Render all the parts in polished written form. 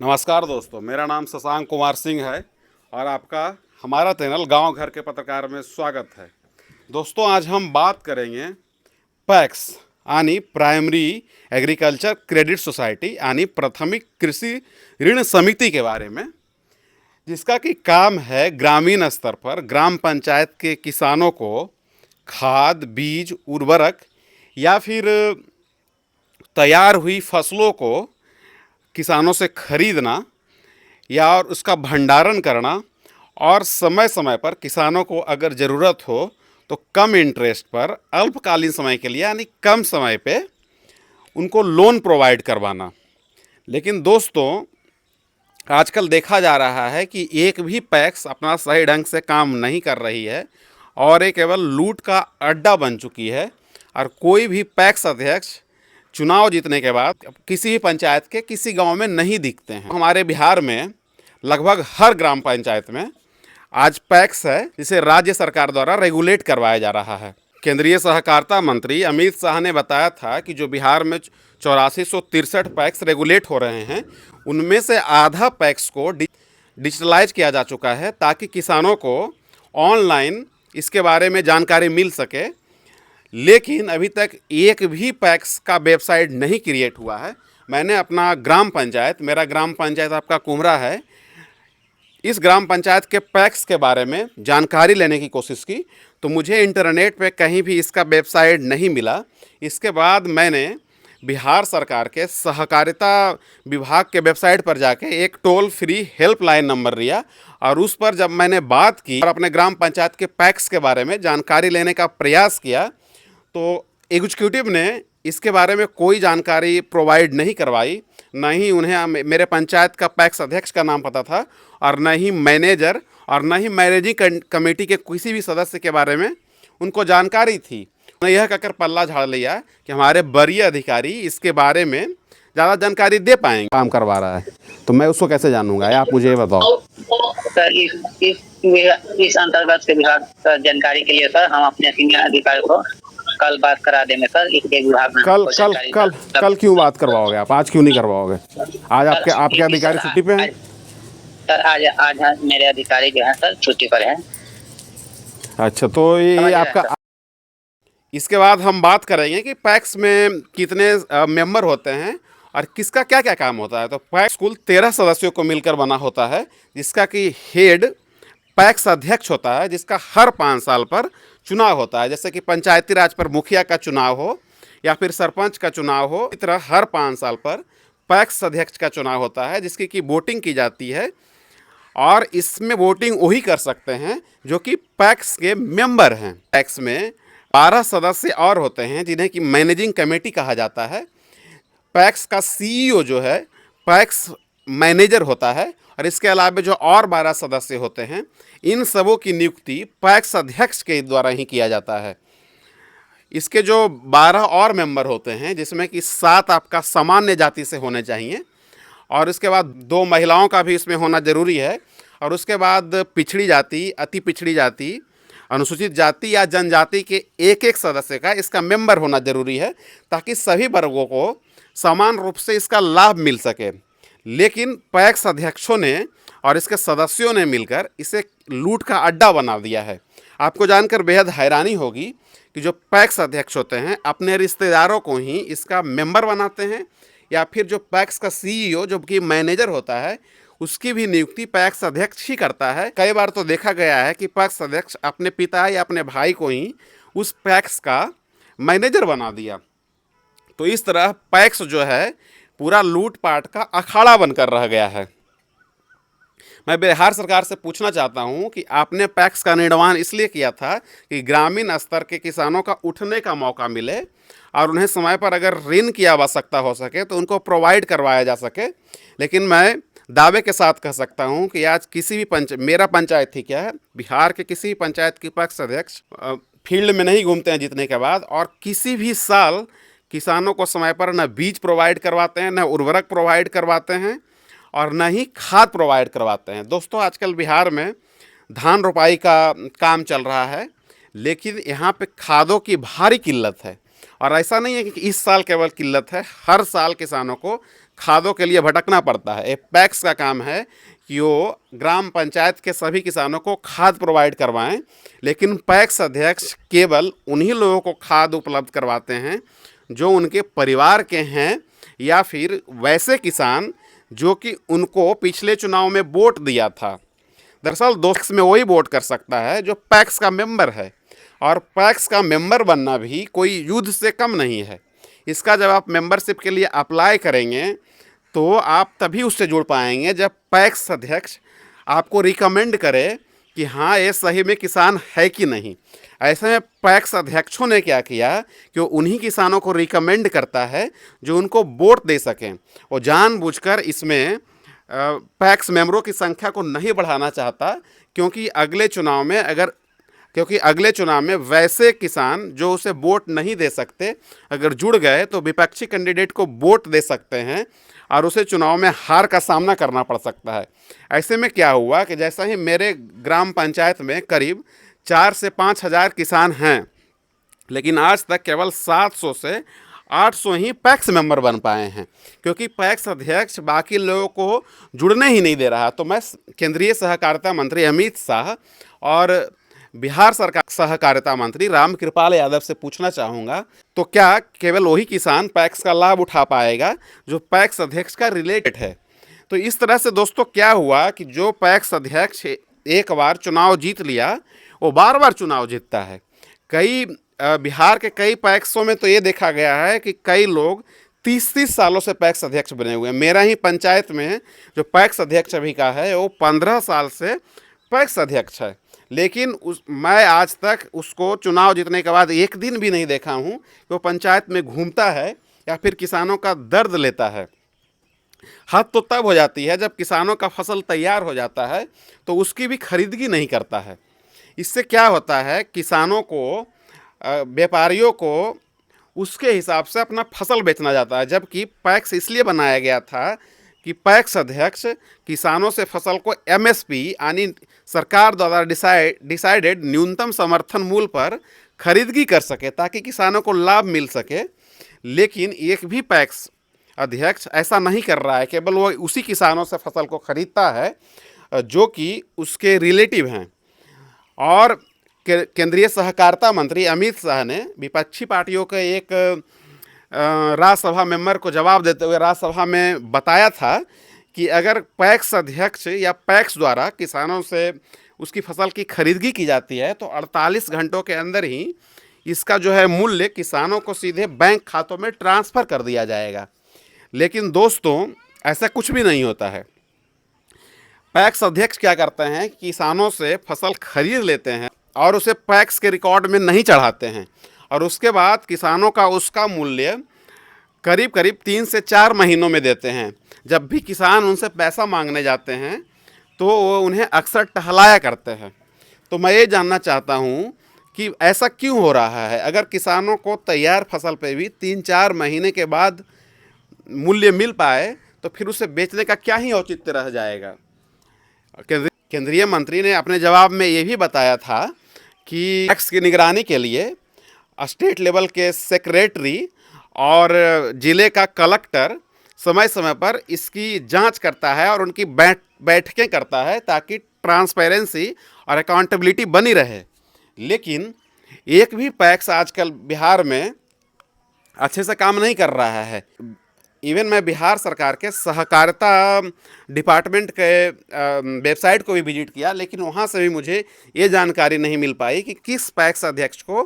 नमस्कार दोस्तों, मेरा नाम शशांक कुमार सिंह है और आपका हमारा चैनल गांव घर के पत्रकार में स्वागत है। दोस्तों, आज हम बात करेंगे पैक्स यानी प्राइमरी एग्रीकल्चर क्रेडिट सोसाइटी यानी प्राथमिक कृषि ऋण समिति के बारे में, जिसका कि काम है ग्रामीण स्तर पर ग्राम पंचायत के किसानों को खाद, बीज, उर्वरक या फिर तैयार हुई फसलों को किसानों से खरीदना या और उसका भंडारण करना और समय समय पर किसानों को अगर ज़रूरत हो तो कम इंटरेस्ट पर अल्पकालीन समय के लिए यानी कम समय पे उनको लोन प्रोवाइड करवाना। लेकिन दोस्तों, आजकल देखा जा रहा है कि एक भी पैक्स अपना सही ढंग से काम नहीं कर रही है और ये केवल लूट का अड्डा बन चुकी है। और कोई भी पैक्स अध्यक्ष चुनाव जीतने के बाद किसी भी पंचायत के किसी गांव में नहीं दिखते हैं। हमारे बिहार में लगभग हर ग्राम पंचायत में आज पैक्स है, जिसे राज्य सरकार द्वारा रेगुलेट करवाया जा रहा है। केंद्रीय सहकारिता मंत्री अमित शाह ने बताया था कि जो बिहार में 8463 पैक्स रेगुलेट हो रहे हैं, उनमें से आधा पैक्स को डिजिटलाइज किया जा चुका है ताकि किसानों को ऑनलाइन इसके बारे में जानकारी मिल सके। लेकिन अभी तक एक भी पैक्स का वेबसाइट नहीं क्रिएट हुआ है। मैंने अपना ग्राम पंचायत, मेरा ग्राम पंचायत आपका कुमरा है, इस ग्राम पंचायत के पैक्स के बारे में जानकारी लेने की कोशिश की तो मुझे इंटरनेट पे कहीं भी इसका वेबसाइट नहीं मिला। इसके बाद मैंने बिहार सरकार के सहकारिता विभाग के वेबसाइट पर जाके एक टोल फ्री हेल्पलाइन नंबर लिया और उस पर जब मैंने बात की और अपने ग्राम पंचायत के पैक्स के बारे में जानकारी लेने का प्रयास किया तो एग्जीक्यूटिव ने इसके बारे में कोई जानकारी प्रोवाइड नहीं करवाई। न ही उन्हें मेरे पंचायत का पैक्स अध्यक्ष का नाम पता था और न ही मैनेजर और न ही मैनेजिंग कमेटी के किसी भी सदस्य के बारे में उनको जानकारी थी। उन्होंने यह कहकर पल्ला झाड़ लिया कि हमारे वरीय अधिकारी इसके बारे में ज़्यादा जानकारी दे पाएंगे। काम करवा रहा है तो मैं उसको कैसे जानूंगा, आप मुझे ये बताओ। सर, इस अंतर्गत के विभाग जानकारी के लिए सर हम अपने सीनियर अधिकारी को कल बात करा देंगे सर। इसके विभाग में कल क्यों बात करवाओगे आप? आज क्यों नहीं करवाओगे? आज आपके अधिकारी छुट्टी पे हैं सर। आज मेरे अधिकारी जो हैं सर छुट्टी पर हैं। अच्छा, तो ये आपका। इसके बाद हम बात करेंगे कि पैक्स में कितने मेंबर होते हैं और किसका क्या क्या काम होता है। तो पैक्स कुल 13 सदस्यों को मिलकर बना होता है, जिसका कि हेड पैक्स अध्यक्ष होता है, जिसका हर 5 साल पर चुनाव होता है। जैसे कि पंचायती राज पर मुखिया का चुनाव हो या फिर सरपंच का चुनाव हो, इस तरह हर 5 साल पर पैक्स अध्यक्ष का चुनाव होता है, जिसकी कि वोटिंग की जाती है। और इसमें वोटिंग वही कर सकते हैं जो कि पैक्स के मेंबर हैं। पैक्स में 12 सदस्य और होते हैं जिन्हें कि मैनेजिंग कमेटी कहा जाता है। पैक्स का सीईओ जो है पैक्स मैनेजर होता है और इसके अलावा जो और 12 सदस्य होते हैं, इन सबों की नियुक्ति पैक्स अध्यक्ष के द्वारा ही किया जाता है। इसके जो 12 और मेंबर होते हैं, जिसमें कि 7 आपका सामान्य जाति से होने चाहिए और इसके बाद 2 महिलाओं का भी इसमें होना ज़रूरी है। और उसके बाद पिछड़ी जाति, अति पिछड़ी जाति, अनुसूचित जाति या जनजाति के एक सदस्य का इसका मेंबर होना ज़रूरी है ताकि सभी वर्गों को समान रूप से इसका लाभ मिल सके। लेकिन पैक्स अध्यक्षों ने और इसके सदस्यों ने मिलकर इसे लूट का अड्डा बना दिया है। आपको जानकर बेहद हैरानी होगी कि जो पैक्स अध्यक्ष होते हैं अपने रिश्तेदारों को ही इसका मेंबर बनाते हैं या फिर जो पैक्स का सीईओ जो कि मैनेजर होता है उसकी भी नियुक्ति पैक्स अध्यक्ष ही करता है। कई बार तो देखा गया है कि पैक्स अध्यक्ष अपने पिता या अपने भाई को ही उस पैक्स का मैनेजर बना दिया। तो इस तरह पैक्स जो है पूरा लूटपाट का अखाड़ा बनकर रह गया है। मैं बिहार सरकार से पूछना चाहता हूं कि आपने पैक्स का निर्माण इसलिए किया था कि ग्रामीण स्तर के किसानों का उठने का मौका मिले और उन्हें समय पर अगर ऋण की आवश्यकता हो सके तो उनको प्रोवाइड करवाया जा सके। लेकिन मैं दावे के साथ कह सकता हूं कि आज किसी भी मेरा पंचायत ही क्या है, बिहार के किसी भी पंचायत के पैक्स अध्यक्ष फील्ड में नहीं घूमते हैं जीतने के बाद और किसी भी साल किसानों को समय पर न बीज प्रोवाइड करवाते हैं, न उर्वरक प्रोवाइड करवाते हैं और न ही खाद प्रोवाइड करवाते हैं। दोस्तों, आजकल बिहार में धान रोपाई का काम चल रहा है, लेकिन यहाँ पे खादों की भारी किल्लत है। और ऐसा नहीं है कि इस साल केवल किल्लत है, हर साल किसानों को खादों के लिए भटकना पड़ता है। पैक्स का काम है कि वो ग्राम पंचायत के सभी किसानों को खाद प्रोवाइड करवाएं, लेकिन पैक्स अध्यक्ष केवल उन्हीं लोगों को खाद उपलब्ध करवाते हैं जो उनके परिवार के हैं या फिर वैसे किसान जो कि उनको पिछले चुनाव में वोट दिया था। दरअसल पैक्स में वही वोट कर सकता है जो पैक्स का मेंबर है, और पैक्स का मेंबर बनना भी कोई युद्ध से कम नहीं है। इसका जब आप मेंबरशिप के लिए अप्लाई करेंगे तो आप तभी उससे जुड़ पाएंगे जब पैक्स अध्यक्ष आपको रिकमेंड करे कि हाँ ये सही में किसान है कि नहीं। ऐसे में पैक्स अध्यक्षों ने क्या किया कि वो उन्हीं किसानों को रिकमेंड करता है जो उनको वोट दे सकें। वो जानबूझकर इसमें पैक्स मेंबरों की संख्या को नहीं बढ़ाना चाहता, क्योंकि अगले चुनाव में वैसे किसान जो उसे वोट नहीं दे सकते अगर जुड़ गए तो विपक्षी कैंडिडेट को वोट दे सकते हैं और उसे चुनाव में हार का सामना करना पड़ सकता है। ऐसे में क्या हुआ कि जैसा ही मेरे ग्राम पंचायत में करीब 4 से 5 हज़ार किसान हैं, लेकिन आज तक केवल 700 से 800 ही पैक्स मेंबर बन पाए हैं, क्योंकि पैक्स अध्यक्ष बाकी लोगों को जुड़ने ही नहीं दे रहा। तो मैं केंद्रीय सहकारिता मंत्री अमित शाह और बिहार सरकार सहकारिता मंत्री रामकृपाल यादव से पूछना चाहूँगा, तो क्या केवल वही किसान पैक्स का लाभ उठा पाएगा जो पैक्स अध्यक्ष का रिलेटेड है? तो इस तरह से दोस्तों क्या हुआ कि जो पैक्स अध्यक्ष एक बार चुनाव जीत लिया वो बार बार चुनाव जीतता है। बिहार के कई पैक्सों में तो ये देखा गया है कि कई लोग 30-30 सालों से पैक्स अध्यक्ष बने हुए हैं। मेरा ही पंचायत में जो पैक्स अध्यक्ष अभी का है वो 15 साल से पैक्स अध्यक्ष है, लेकिन मैं आज तक उसको चुनाव जीतने के बाद एक दिन भी नहीं देखा हूँ कि वो पंचायत में घूमता है या फिर किसानों का दर्द लेता है। हद तो तब हो जाती है जब किसानों का फसल तैयार हो जाता है तो उसकी भी खरीदगी नहीं करता है। इससे क्या होता है, किसानों को, व्यापारियों को उसके हिसाब से अपना फसल बेचना जाता है, जबकि पैक्स इसलिए बनाया गया था कि पैक्स अध्यक्ष किसानों से फसल को एमएसपी यानी सरकार द्वारा डिसाइडेड न्यूनतम समर्थन मूल्य पर खरीदगी कर सके ताकि किसानों को लाभ मिल सके। लेकिन एक भी पैक्स अध्यक्ष ऐसा नहीं कर रहा है, केवल वो उसी किसानों से फसल को खरीदता है जो कि उसके रिलेटिव हैं। और केंद्रीय सहकारिता मंत्री अमित शाह ने विपक्षी पार्टियों के एक राज्यसभा मेंबर को जवाब देते हुए राज्यसभा में बताया था कि अगर पैक्स अध्यक्ष या पैक्स द्वारा किसानों से उसकी फसल की खरीदगी की जाती है तो 48 घंटों के अंदर ही इसका जो है मूल्य किसानों को सीधे बैंक खातों में ट्रांसफ़र कर दिया जाएगा। लेकिन दोस्तों ऐसा कुछ भी नहीं होता है। पैक्स अध्यक्ष क्या करते हैं, किसानों से फसल खरीद लेते हैं और उसे पैक्स के रिकॉर्ड में नहीं चढ़ाते हैं, और उसके बाद किसानों का उसका मूल्य करीब करीब 3 से 4 महीनों में देते हैं। जब भी किसान उनसे पैसा मांगने जाते हैं तो वो उन्हें अक्सर टहलाया करते हैं। तो मैं ये जानना चाहता हूँ कि ऐसा क्यों हो रहा है? अगर किसानों को तैयार फसल पे भी 3-4 महीने के बाद मूल्य मिल पाए तो फिर उसे बेचने का क्या ही औचित्य रह जाएगा। केंद्रीय मंत्री ने अपने जवाब में ये भी बताया था कि टैक्स की निगरानी के लिए स्टेट लेवल के सेक्रेटरी और ज़िले का कलेक्टर समय समय पर इसकी जांच करता है और उनकी बैठकें करता है ताकि ट्रांसपेरेंसी और अकाउंटेबिलिटी बनी रहे। लेकिन एक भी पैक्स आजकल बिहार में अच्छे से काम नहीं कर रहा है। इवन मैं बिहार सरकार के सहकारिता डिपार्टमेंट के वेबसाइट को भी विजिट किया, लेकिन वहाँ से भी मुझे ये जानकारी नहीं मिल पाई कि किस पैक्स अध्यक्ष को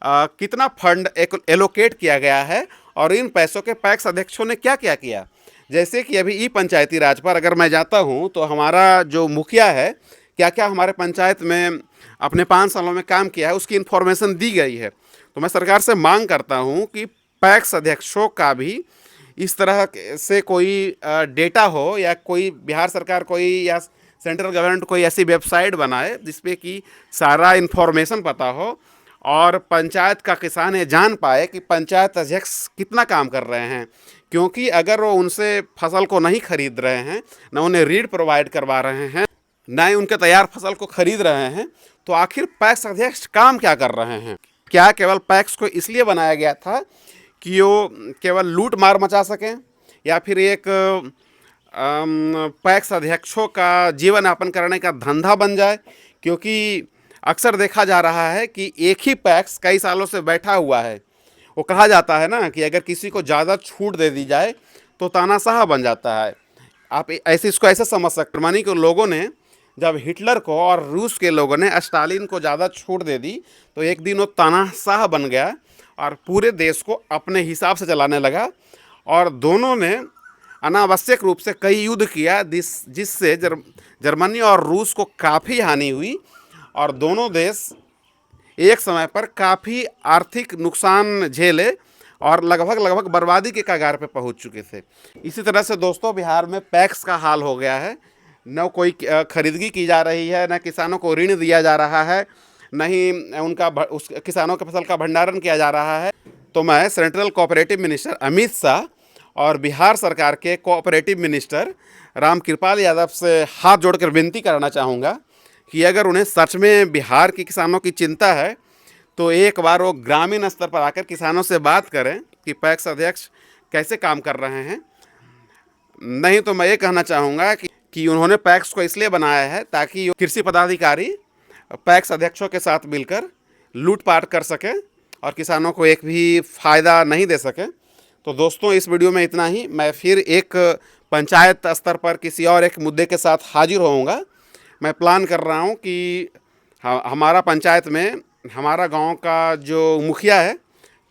कितना फंड एलोकेट किया गया है और इन पैसों के पैक्स अध्यक्षों ने क्या क्या किया। जैसे कि अभी ई पंचायती राज पर अगर मैं जाता हूँ तो हमारा जो मुखिया है क्या क्या हमारे पंचायत में अपने 5 सालों में काम किया है उसकी इन्फॉर्मेशन दी गई है। तो मैं सरकार से मांग करता हूँ कि पैक्स अध्यक्षों का भी इस तरह से कोई डेटा हो, या कोई बिहार सरकार कोई या सेंट्रल गवर्नमेंट कोई ऐसी वेबसाइट बनाए जिसपे कि सारा इन्फॉर्मेशन पता हो और पंचायत का किसान ये जान पाए कि पंचायत अध्यक्ष कितना काम कर रहे हैं। क्योंकि अगर वो उनसे फसल को नहीं खरीद रहे हैं, ना उन्हें रीड प्रोवाइड करवा रहे हैं, ना ही उनके तैयार फसल को खरीद रहे हैं, तो आखिर पैक्स अध्यक्ष काम क्या कर रहे हैं? क्या केवल पैक्स को इसलिए बनाया गया था कि वो केवल लूट मार मचा सकें, या फिर एक पैक्स अध्यक्षों का जीवन यापन करने का धंधा बन जाए, क्योंकि अक्सर देखा जा रहा है कि एक ही पैक्स कई सालों से बैठा हुआ है। वो कहा जाता है ना कि अगर किसी को ज़्यादा छूट दे दी जाए तो तानाशाह बन जाता है। आप ऐसे इसको ऐसे समझ सकते, जर्मनी के लोगों ने जब हिटलर को और रूस के लोगों ने स्टालिन को ज़्यादा छूट दे दी तो एक दिन वो तानाशाह बन गया और पूरे देश को अपने हिसाब से चलाने लगा। और दोनों ने अनावश्यक रूप से कई युद्ध किया जिससे जर्मनी और रूस को काफ़ी हानि हुई और दोनों देश एक समय पर काफ़ी आर्थिक नुकसान झेले और लगभग बर्बादी के कगार पे पहुंच चुके थे। इसी तरह से दोस्तों बिहार में पैक्स का हाल हो गया है। न कोई खरीदगी की जा रही है, न किसानों को ऋण दिया जा रहा है, न ही उस किसानों के फसल का भंडारण किया जा रहा है। तो मैं central cooperative minister Amit Shah और बिहार सरकार के कोऑपरेटिव मिनिस्टर रामकृपाल यादव से हाथ जोड़कर विनती करना चाहूँगा कि अगर उन्हें सच में बिहार के किसानों की चिंता है तो एक बार वो ग्रामीण स्तर पर आकर किसानों से बात करें कि पैक्स अध्यक्ष कैसे काम कर रहे हैं। नहीं तो मैं ये कहना चाहूँगा कि उन्होंने पैक्स को इसलिए बनाया है ताकि कृषि पदाधिकारी पैक्स अध्यक्षों के साथ मिलकर लूटपाट कर सकें और किसानों को एक भी फ़ायदा नहीं दे सकें। तो दोस्तों इस वीडियो में इतना ही। मैं फिर एक पंचायत स्तर पर किसी और एक मुद्दे के साथ हाजिर होऊंगा। मैं प्लान कर रहा हूं कि हमारा पंचायत में हमारा गांव का जो मुखिया है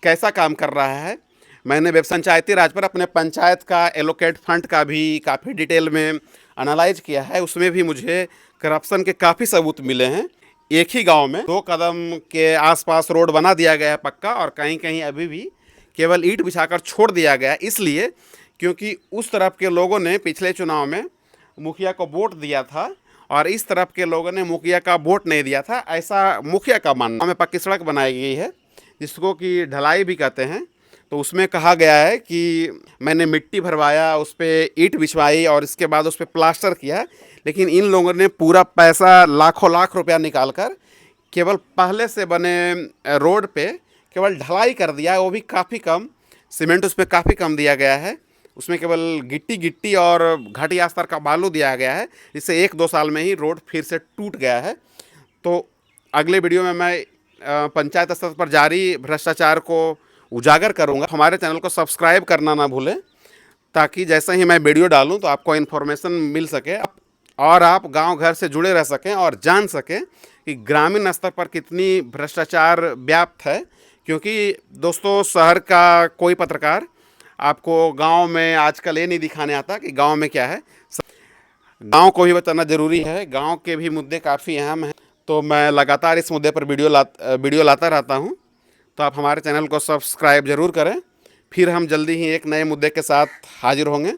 कैसा काम कर रहा है। मैंने वेब पंचायती राज पर अपने पंचायत का एलोकेट फंड का भी काफ़ी डिटेल में एनालाइज किया है। उसमें भी मुझे करप्शन के काफ़ी सबूत मिले हैं। एक ही गांव में 2 कदम के आसपास रोड बना दिया गया है पक्का, और कहीं कहीं अभी भी केवल ईंट बिछाकर छोड़ दिया गया, इसलिए क्योंकि उस तरफ के लोगों ने पिछले चुनाव में मुखिया को वोट दिया था और इस तरफ के लोगों ने मुखिया का वोट नहीं दिया था, ऐसा मुखिया का मानना। में पक्की सड़क बनाई गई है जिसको कि ढलाई भी कहते हैं। तो उसमें कहा गया है कि मैंने मिट्टी भरवाया, उस पर ईंट बिछवाई और इसके बाद उस पर प्लास्टर किया, लेकिन इन लोगों ने पूरा पैसा लाखों लाख रुपया निकाल कर केवल पहले से बने रोड पे केवल ढलाई कर दिया, वो भी काफ़ी कम। सीमेंट उस पर काफ़ी कम दिया गया है, उसमें केवल गिट्टी और घटिया स्तर का बालू दिया गया है, जिससे 1-2 साल में ही रोड फिर से टूट गया है। तो अगले वीडियो में मैं पंचायत स्तर पर जारी भ्रष्टाचार को उजागर करूंगा। हमारे चैनल को सब्सक्राइब करना ना भूलें ताकि जैसे ही मैं वीडियो डालूं तो आपको इन्फॉर्मेशन मिल सके और आप गांव घर से जुड़े रह सकें और जान सकें कि ग्रामीण स्तर पर कितनी भ्रष्टाचार व्याप्त है। क्योंकि दोस्तों शहर का कोई पत्रकार आपको गांव में आजकल ये नहीं दिखाने आता कि गांव में क्या है। गांव को भी बताना ज़रूरी है, गांव के भी मुद्दे काफ़ी अहम हैं। तो मैं लगातार इस मुद्दे पर वीडियो लाता रहता हूं। तो आप हमारे चैनल को सब्सक्राइब ज़रूर करें। फिर हम जल्दी ही एक नए मुद्दे के साथ हाजिर होंगे।